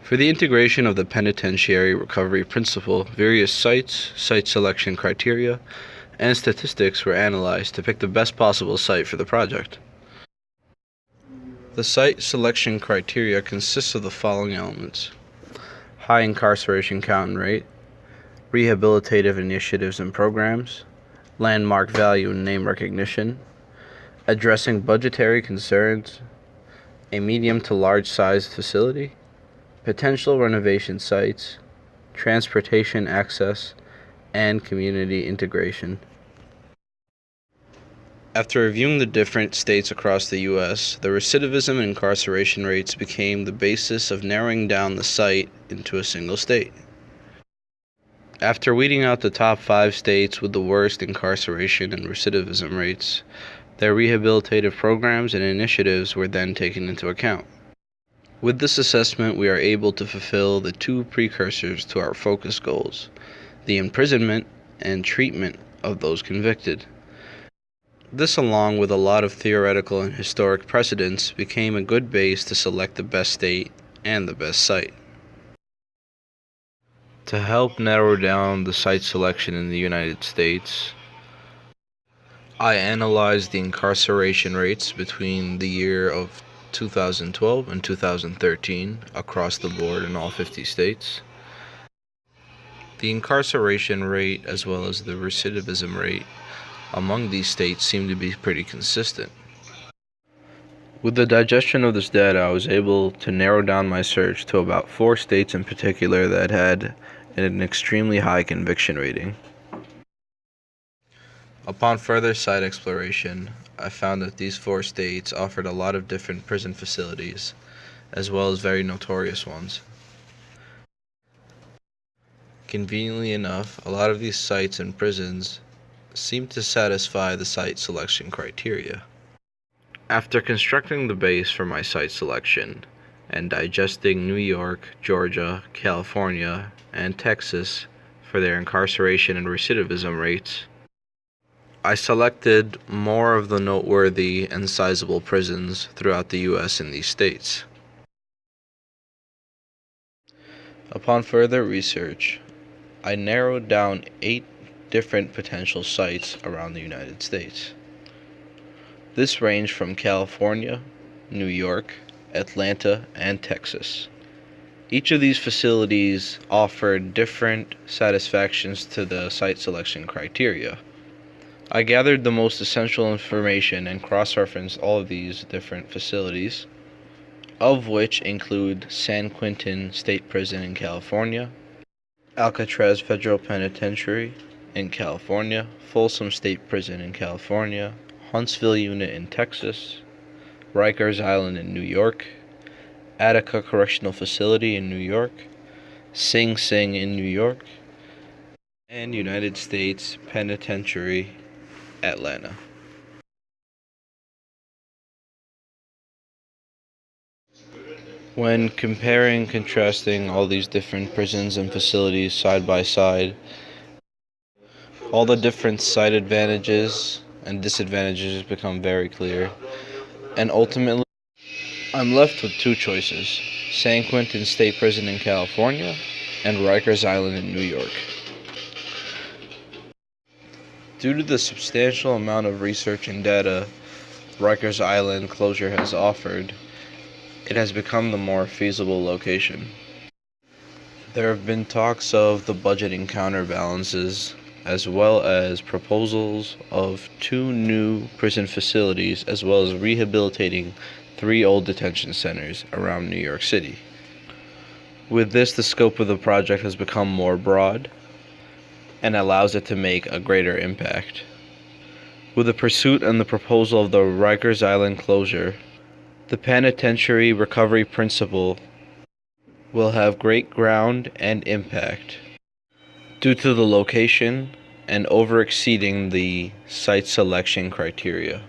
For the integration of the penitentiary recovery principle, various sites, site selection criteria, and statistics were analyzed to pick the best possible site for the project. The site selection criteria consists of the following elements: high incarceration count and rate, rehabilitative initiatives and programs, landmark value and name recognition, addressing budgetary concerns, a medium to large sized facility, potential renovation sites, transportation access, and community integration. After reviewing the different states across the U.S., the recidivism and incarceration rates became the basis of narrowing down the site into a single state. After weeding out the top 5 states with the worst incarceration and recidivism rates, their rehabilitative programs and initiatives were then taken into account. With this assessment, we are able to fulfill the 2 precursors to our focus goals: the imprisonment and treatment of those convicted. This, along with a lot of theoretical and historic precedents, became a good base to select the best state and the best site. To help narrow down the site selection in the United States, I analyzed the incarceration rates between the year of 2012 and 2013 across the board in all 50 states. The incarceration rate as well as the recidivism rate among these states seem to be pretty consistent. With the digestion of this data, I was able to narrow down my search to about 4 states in particular that had an extremely high conviction rating. Upon further site exploration, I found that these 4 states offered a lot of different prison facilities, as well as very notorious ones. Conveniently enough, a lot of these sites and prisons seem to satisfy the site selection criteria. After constructing the base for my site selection and digesting New York, Georgia, California, and Texas for their incarceration and recidivism rates, I selected more of the noteworthy and sizable prisons throughout the U.S. in these states. Upon further research, I narrowed down 8 different potential sites around the United States. This ranged from California, New York, Atlanta, and Texas. Each of these facilities offered different satisfactions to the site selection criteria. I gathered the most essential information and cross-referenced all of these different facilities, of which include San Quentin State Prison in California, Alcatraz Federal Penitentiary in California, Folsom State Prison in California, Huntsville Unit in Texas, Rikers Island in New York, Attica Correctional Facility in New York, Sing Sing in New York, and United States Penitentiary, Atlanta. When comparing and contrasting all these different prisons and facilities side by side, all the different site advantages and disadvantages become very clear, and ultimately I'm left with 2 choices: San Quentin State Prison in California and Rikers Island in New York. Due to the substantial amount of research and data Rikers Island closure has offered, it has become the more feasible location. There have been talks of the budgeting counterbalances, as well as proposals of 2 new prison facilities, as well as rehabilitating 3 old detention centers around New York City. With this, the scope of the project has become more broad and allows it to make a greater impact. With the pursuit and the proposal of the Rikers Island closure, the penitentiary recovery principle will have great ground and impact due to the location and over exceeding the site selection criteria.